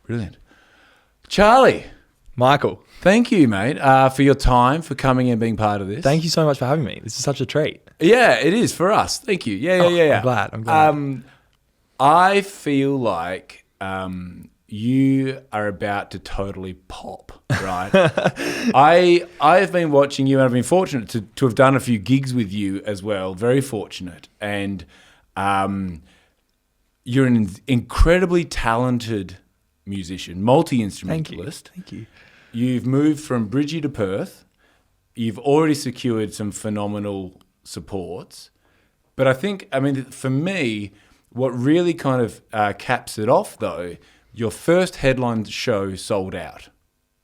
Brilliant. Charlie. Michael. Thank you, mate, for your time, for coming and being part of this. Thank you so much for having me. This is such a treat. Yeah, it is for us. Thank you. Yeah. I'm glad. I feel like you are about to totally pop, right? I've been watching you, and I've been fortunate to have done a few gigs with you as well. Very fortunate. And you're an incredibly talented musician, multi-instrumentalist. Thank you. You've moved from Bridgie to Perth. You've already secured some phenomenal supports. But I think, for me, what really kind of caps it off, though, your first headline show sold out,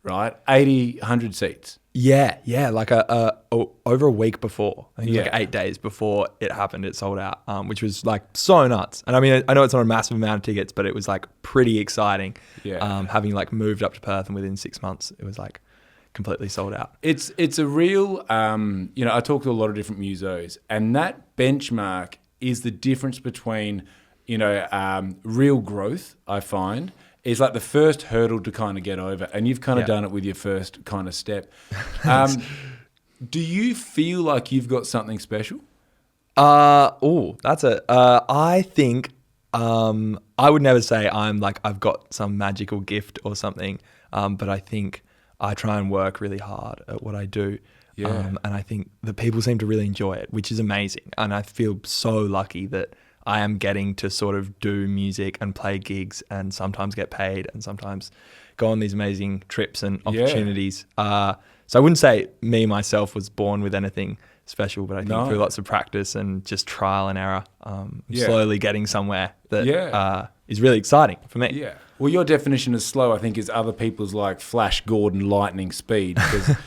right? 80, 100 seats. Yeah, like over a week before. I think like 8 days before it happened, it sold out, which was like so nuts. And I mean, I know it's not a massive amount of tickets, but it was like pretty exciting. Yeah. Having like moved up to Perth, and within 6 months, it was like completely sold out. It's a real, I talk to a lot of different musos, and that benchmark is the difference between, real growth, I find, is like the first hurdle to kind of get over, and you've kind of done it with your first kind of step. Do you feel like you've got something special? I think I would never say I've got some magical gift or something, but I think I try and work really hard at what I do. Yeah. And I think that people seem to really enjoy it, which is amazing. And I feel so lucky that I am getting to sort of do music and play gigs and sometimes get paid and sometimes go on these amazing trips and opportunities. So I wouldn't say myself was born with anything special, but I think through lots of practice and just trial and error, slowly getting somewhere that is really exciting for me. Yeah. Well, your definition of slow, I think, is other people's like Flash Gordon lightning speed, because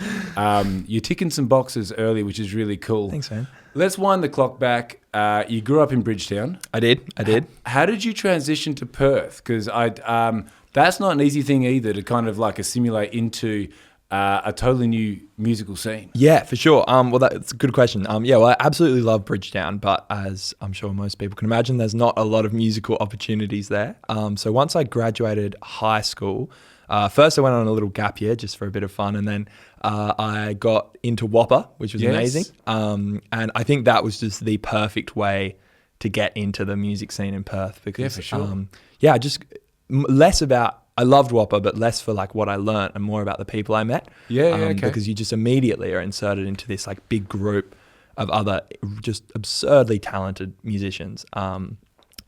you're ticking some boxes early, which is really cool. Thanks, man. Let's wind the clock back. You grew up in Bridgetown. I did. How did you transition to Perth? Because that's not an easy thing either, to kind of like assimilate into a totally new musical scene. Yeah, for sure. Well, that's a good question. I absolutely love Bridgetown, but as I'm sure most people can imagine, there's not a lot of musical opportunities there. So once I graduated high school, first I went on a little gap year just for a bit of fun, and then I got into Whopper, which was amazing. And I think that was just the perfect way to get into the music scene in Perth, because for sure. Less about, I loved Whopper, but less for like what I learnt and more about the people I met. Because you just immediately are inserted into this like big group of other just absurdly talented musicians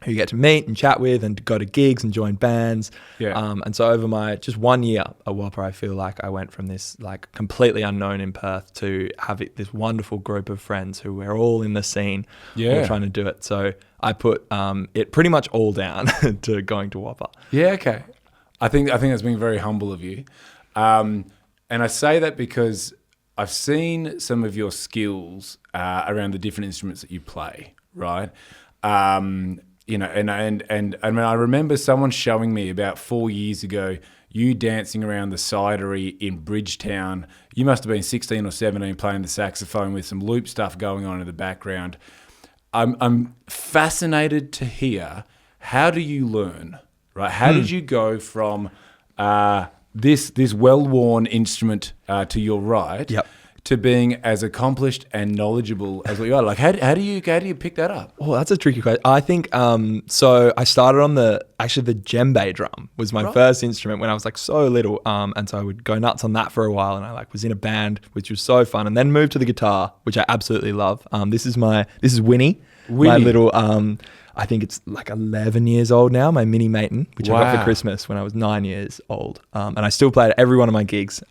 who you get to meet and chat with and go to gigs and join bands. And so over my just 1 year at Whopper, I feel like I went from this like completely unknown in Perth to have this wonderful group of friends who were all in the scene, all trying to do it. So I put it pretty much all down to going to Whopper. Yeah, okay. I think that's being very humble of you. And I say that because I've seen some of your skills around the different instruments that you play, right? And I remember someone showing me about 4 years ago, you dancing around the cidery in Bridgetown. You must have been 16 or 17 playing the saxophone with some loop stuff going on in the background. I'm fascinated to hear, how do you learn, right? How did you go from this well-worn instrument to your right to being as accomplished and knowledgeable as what you are? Like, how do you pick that up? Oh, that's a tricky question. I think so. I started on the djembe drum was my first instrument when I was like so little, and so I would go nuts on that for a while, and I like was in a band, which was so fun, and then moved to the guitar, which I absolutely love. This is Winnie, my little. I think it's like 11 years old now, my mini Maton, which I got for Christmas when I was 9 years old, and I still play it at every one of my gigs.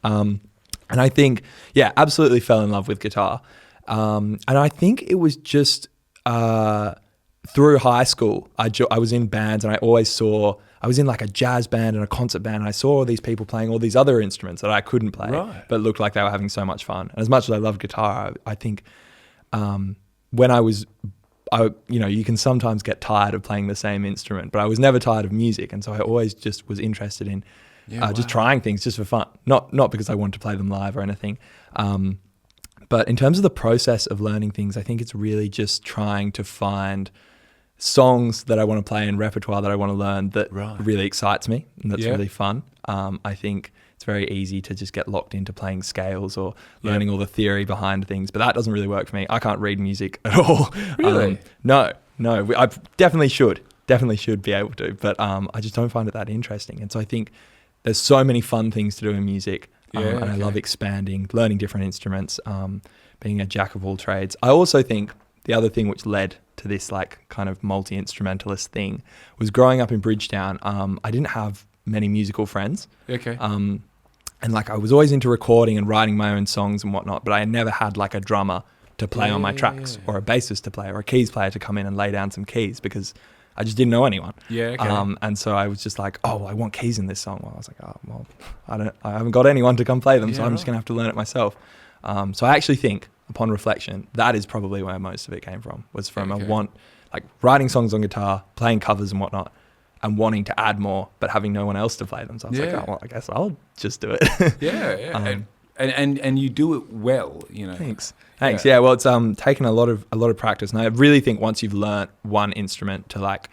And I think, absolutely fell in love with guitar. And I think it was just through high school, I was in bands, and I was in like a jazz band and a concert band, and I saw all these people playing all these other instruments that I couldn't play, but looked like they were having so much fun. And as much as I love guitar, I think when you can sometimes get tired of playing the same instrument, but I was never tired of music. And so I always just was interested in just trying things just for fun, not because I wanted to play them live or anything. But in terms of the process of learning things, I think it's really just trying to find songs that I want to play and repertoire that I want to learn that Right. really excites me and that's Yeah. really fun. I think it's very easy to just get locked into playing scales or learning all the theory behind things, but that doesn't really work for me. I can't read music at all. Really? No. I definitely should be able to, but I just don't find it that interesting. And so I think there's so many fun things to do in music, and I love expanding, learning different instruments, being a jack of all trades. I also think the other thing which led to this like kind of multi-instrumentalist thing was growing up in Bridgetown. I didn't have many musical friends. Okay. And like I was always into recording and writing my own songs and whatnot, but I never had like a drummer to play on my tracks or a bassist to play or a keys player to come in and lay down some keys because I just didn't know anyone. Yeah, okay. And so I was just like, oh, I want keys in this song. Well, I was like, oh, well, I haven't got anyone to come play them, so I'm just going to have to learn it myself. So I actually think, upon reflection, that is probably where most of it came from, was from a want, like writing songs on guitar, playing covers and whatnot, and wanting to add more, but having no one else to play them. So I was like, oh, well, I guess I'll just do it. And you do it well, you know. Thanks. Yeah. Well, it's taken a lot of practice, and I really think once you've learnt one instrument to like,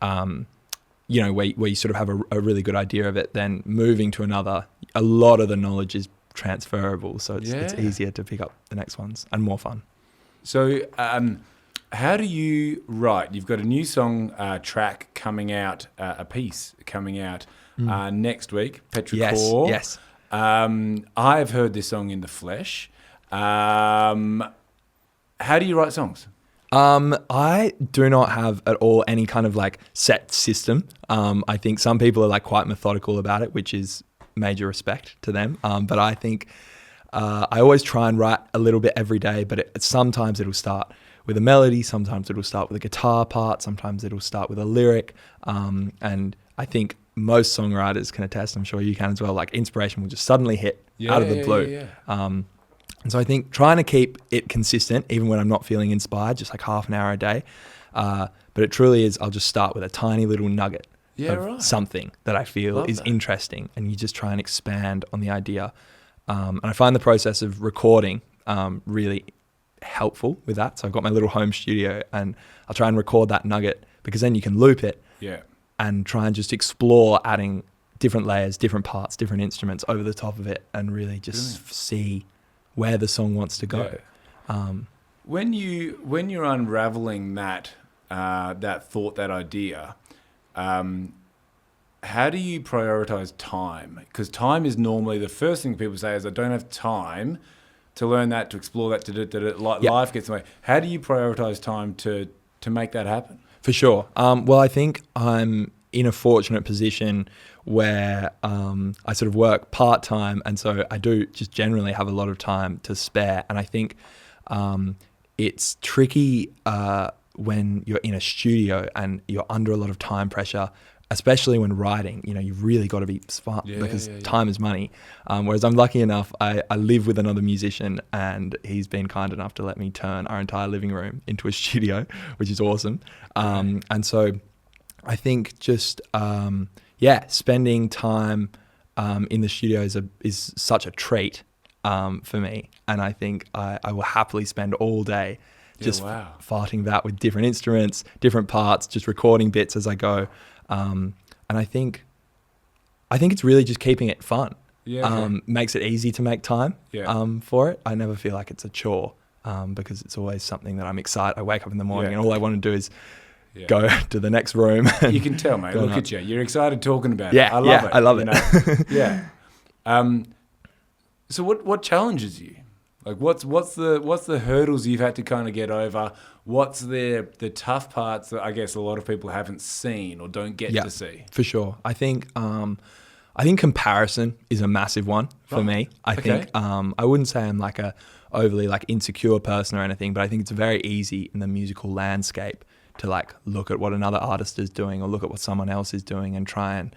you know, where you sort of have a really good idea of it, then moving to another, a lot of the knowledge is transferable, so it's easier to pick up the next ones and more fun. So, how do you write? You've got a new song track coming out, a piece coming out next week, Petrichor. Yes. I have heard this song in the flesh. How do you write songs? I do not have at all any kind of like set system. I think some people are like quite methodical about it, which is major respect to them. But I think I always try and write a little bit every day, but sometimes it'll start with a melody, sometimes it'll start with a guitar part, sometimes it'll start with a lyric. And I think most songwriters can attest, I'm sure you can as well, like inspiration will just suddenly hit out of the blue. And so I think trying to keep it consistent, even when I'm not feeling inspired, just like half an hour a day. But it truly is, I'll just start with a tiny little nugget of something that I feel is interesting, and you just try and expand on the idea. And I find the process of recording really helpful with that. So I've got my little home studio, and I'll try and record that nugget because then you can loop it and try and just explore adding different layers, different parts, different instruments over the top of it, and really just see where the song wants to go. When you're unraveling that thought, that idea, how do you prioritize time? Because time is normally the first thing people say is, I don't have time to learn that, to explore that, life gets in the way. How do you prioritize time to make that happen? For sure. Well, I think I'm in a fortunate position where I sort of work part-time, and so I do just generally have a lot of time to spare. And I think it's tricky when you're in a studio and you're under a lot of time pressure, especially when writing. You know, you've really got to be smart because time is money. Whereas I'm lucky enough, I live with another musician, and he's been kind enough to let me turn our entire living room into a studio, which is awesome. And so I think just spending time in the studio is such a treat for me, and I think I will happily spend all day just farting that with different instruments, different parts, just recording bits as I go. And I think it's really just keeping it fun. Makes it easy to make time for it. I never feel like it's a chore because it's always something that I'm excited. I wake up in the morning and all I want to do is go to the next room. You can tell, mate. Look at you. You're excited talking about it. I love it. I love it. So what challenges you? Like what's the hurdles you've had to kind of get over? What's the tough parts that I guess a lot of people haven't seen or don't get to see? For sure. I think comparison is a massive one for me. I think I wouldn't say I'm like a overly like insecure person or anything, but I think it's very easy in the musical landscape to like look at what another artist is doing or look at what someone else is doing and try and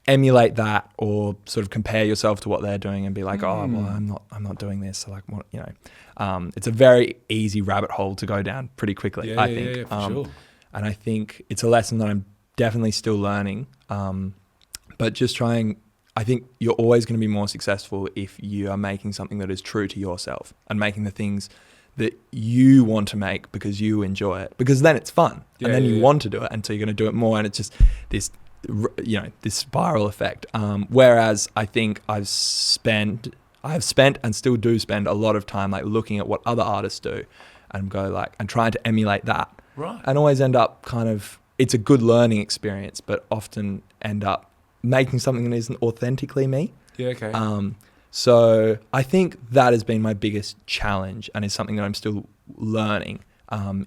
emulate that or sort of compare yourself to what they're doing and be like, oh, well, I'm not doing this. So like, what, you know, it's a very easy rabbit hole to go down pretty quickly. I think, for sure. And I think it's a lesson that I'm definitely still learning. But just trying, I think you're always going to be more successful if you are making something that is true to yourself and making the things that you want to make because you enjoy it, because then it's fun, and then you want to do it, and so you're going to do it more, and it's just this, this spiral effect. Whereas I think I have spent and still do spend a lot of time like looking at what other artists do, and go like and trying to emulate that, right? And always end up kind of, it's a good learning experience, but often end up making something that isn't authentically me. Yeah, okay. So I think that has been my biggest challenge, and is something that I'm still learning,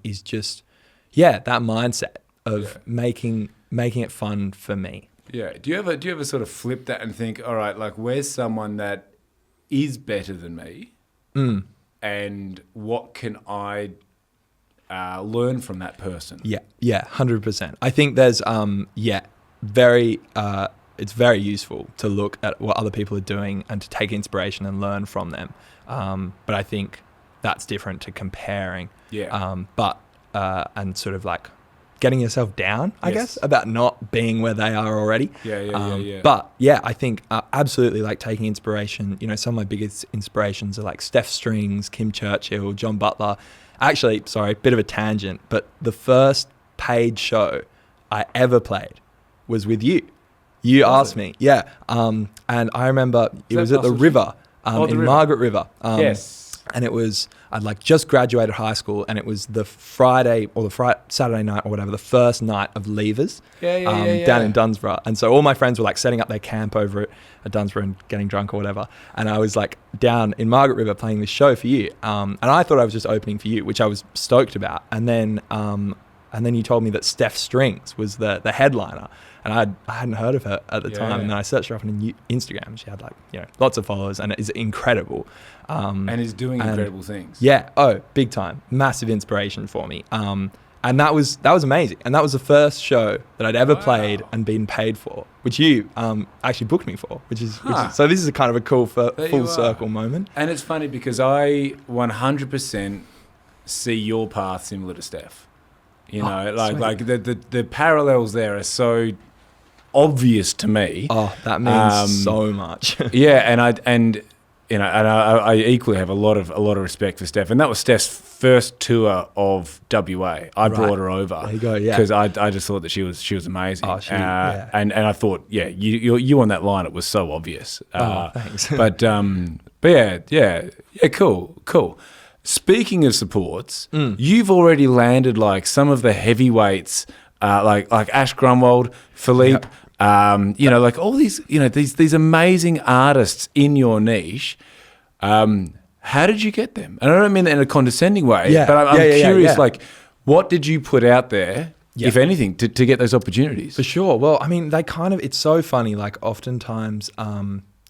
is just, that mindset of making it fun for me. Yeah. Do you ever sort of flip that and think, all right, like where's someone that is better than me, and what can I learn from that person? Yeah, 100%. I think there's, very... it's very useful to look at what other people are doing and to take inspiration and learn from them. But I think that's different to comparing. Yeah. And sort of like getting yourself down, I guess, about not being where they are already. Yeah. But yeah, I think absolutely like taking inspiration. Some of my biggest inspirations are like Steph Strings, Kim Churchill, John Butler. Actually, sorry, bit of a tangent, but the first paid show I ever played was with you. You asked me, and I remember it was at the river, in Margaret River. Yes. And it was, I'd like just graduated high school, and it was the Friday or the Saturday night or whatever, the first night of leavers, down in Dunsborough. And so all my friends were like setting up their camp over at Dunsborough and getting drunk or whatever. And I was like down in Margaret River playing this show for you. And I thought I was just opening for you, which I was stoked about. And then you told me that Steph Strings was the headliner. And I hadn't heard of her at the time. And then I searched her up on Instagram. She had lots of followers, and it is incredible. And is doing incredible things. Yeah. Oh, big time. Massive inspiration for me. And that was amazing. And that was the first show that I'd ever played and been paid for, which you actually booked me for, which is so this is a kind of a cool full circle moment. And it's funny because I 100% see your path similar to Steph. Like the parallels there are so obvious to me. Oh, that means so much. I equally have a lot of respect for Steph, and that was Steph's first tour of WA. I brought her over. There you go, yeah. Because I just thought that she was amazing. Oh, and I thought, you on that line, it was so obvious. Thanks. But yeah, cool. Speaking of supports, you've already landed like some of the heavyweights, like Ash Grunwald, Philippe. Like all these, these amazing artists in your niche. How did you get them? And I don't mean that in a condescending way, but I'm curious, like, what did you put out there, if anything, to get those opportunities? For sure. Well, I mean, it's so funny, like oftentimes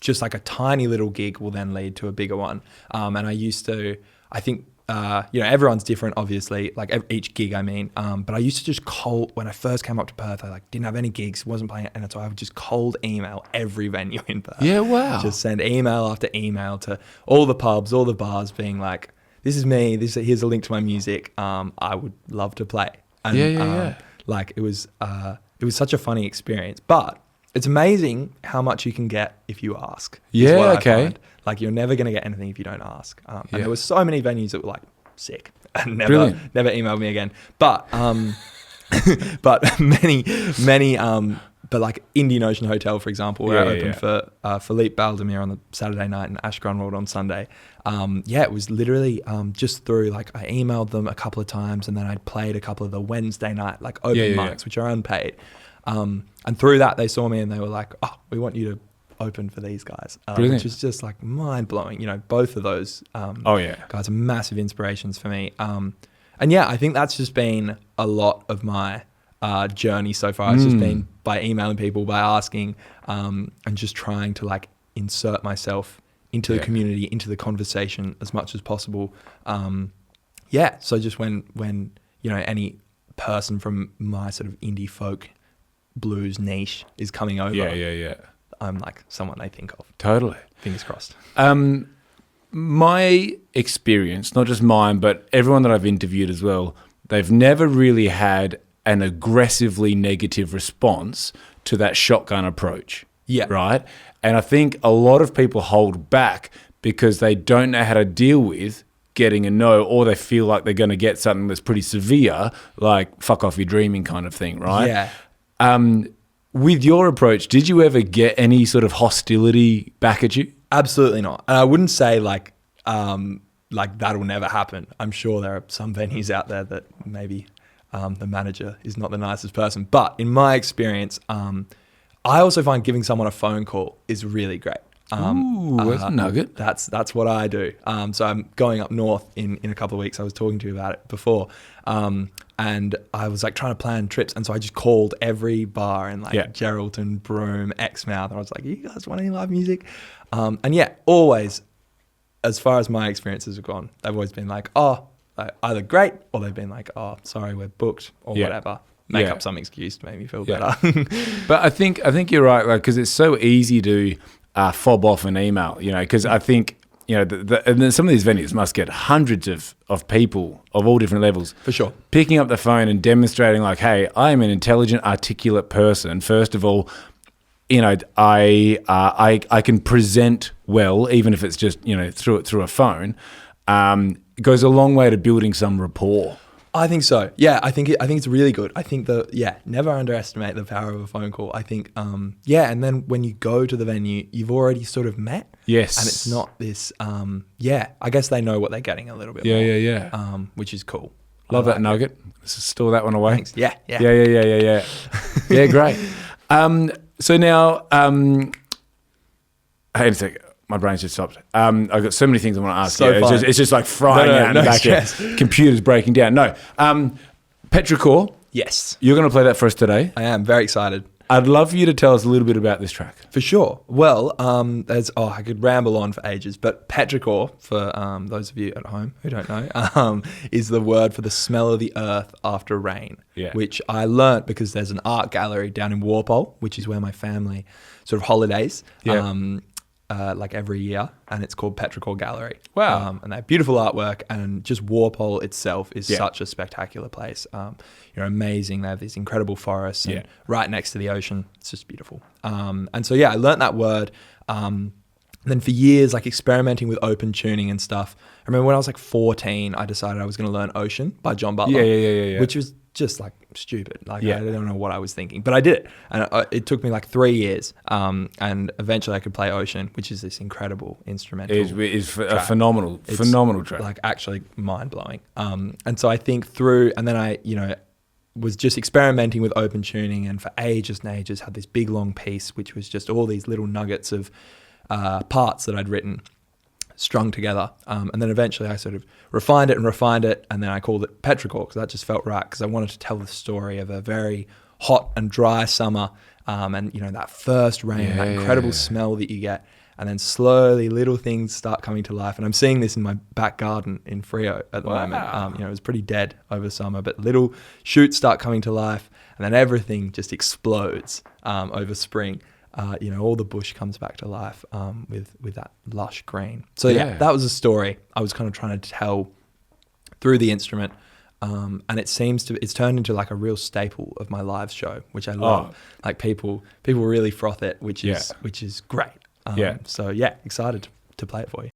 just like a tiny little gig will then lead to a bigger one. And I think, everyone's different, obviously, like each gig, but I used to just when I first came up to Perth, I didn't have any gigs, wasn't playing it, and so I would just cold email every venue in Perth. Yeah, wow. Just send email after email to all the pubs, all the bars, being like, this is me, here's a link to my music, I would love to play. And, like it was such a funny experience, but it's amazing how much you can get if you ask. Yeah, okay. Like you're never going to get anything if you don't ask. And there were so many venues that were like sick and never emailed me again. But but many but like Indian Ocean Hotel, for example, where I opened for Philippe Baldemir on the Saturday night and Ash Grunwald on Sunday. It was literally just through like I emailed them a couple of times, and then I played a couple of the Wednesday night like open mics, which are unpaid. And through that, they saw me and they were like, "Oh, we want you to open for these guys," which is just like mind blowing. Both of those guys are massive inspirations for me. And I think that's just been a lot of my journey so far. It's just been by emailing people, by asking, and just trying to like insert myself into the community, into the conversation as much as possible. So just when any person from my sort of indie folk blues niche is coming over, I'm like someone they think of. Totally. Fingers crossed. My experience, not just mine, but everyone that I've interviewed as well, they've never really had an aggressively negative response to that shotgun approach. Yeah. Right? And I think a lot of people hold back because they don't know how to deal with getting a no, or they feel like they're going to get something that's pretty severe, like fuck off, you're dreaming kind of thing, right? Yeah. With your approach, did you ever get any sort of hostility back at you? Absolutely not. And I wouldn't say like that'll never happen. I'm sure there are some venues out there that maybe the manager is not the nicest person. But in my experience, I also find giving someone a phone call is really great. Ooh, that's a nugget. That's what I do. So I'm going up north in a couple of weeks. I was talking to you about it before. And I was like trying to plan trips. And so I just called every bar in like Geraldton, Broome, Exmouth. And I was like, you guys want any live music? And yeah, always, as far as my experiences have gone, they've always been like, oh, either great, or they've been like, oh, sorry, we're booked, or whatever. Make up some excuse to make me feel better. But I think you're right, like, because it's so easy to fob off an email, you know, because I think, you know, and then some of these venues must get hundreds of people of all different levels. For sure. Picking up the phone and demonstrating like, hey, I am an intelligent, articulate person. First of all, you know, I can present well, even if it's just, you know, through a phone. It goes a long way to building some rapport. I think so. Yeah, I think it's really good. I think never underestimate the power of a phone call. I think, and then when you go to the venue, you've already sort of met. Yes. And it's not this, I guess they know what they're getting a little bit more. Yeah. Which is cool. Love that nugget. Let's just store that one away. Thanks. Yeah. Yeah, great. So now, hey, a sec. My brain's just stopped. I've got so many things I want to ask you. It's just like frying out in the back here. Computer's breaking down. No. Petrichor. Yes. You're going to play that for us today. I am very excited. I'd love for you to tell us a little bit about this track. For sure. Well, I could ramble on for ages, but Petrichor, for those of you at home who don't know, is the word for the smell of the earth after rain, which I learnt because there's an art gallery down in Walpole, which is where my family sort of holidays. Like every year, and it's called Petrichor Gallery. Wow. And they have beautiful artwork, and just Walpole itself is such a spectacular place. Amazing. They have these incredible forests and right next to the ocean. It's just beautiful. And so, I learnt that word. And then for years, like experimenting with open tuning and stuff. I remember when I was like 14, I decided I was going to learn Ocean by John Butler. Yeah. Which was just like stupid. Like I don't know what I was thinking, but I did it. And it took me like 3 years. And eventually I could play Ocean, which is this incredible instrumental. It is a phenomenal track. Like actually mind blowing. And so I think and then I, was just experimenting with open tuning, and for ages and ages had this big long piece, which was just all these little nuggets of parts that I'd written strung together. And then eventually I sort of refined it, and then I called it Petrichor because that just felt right, because I wanted to tell the story of a very hot and dry summer, and that first rain, that incredible smell that you get, and then slowly little things start coming to life. And I'm seeing this in my back garden in Freo at the moment. It was pretty dead over summer, but little shoots start coming to life, and then everything just explodes over spring. All the bush comes back to life with that lush green. So that was a story I was kind of trying to tell through the instrument, and it's turned into like a real staple of my live show, which I love. Like people really froth it, which is great. So excited to play it for you.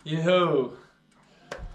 Yoo-hoo!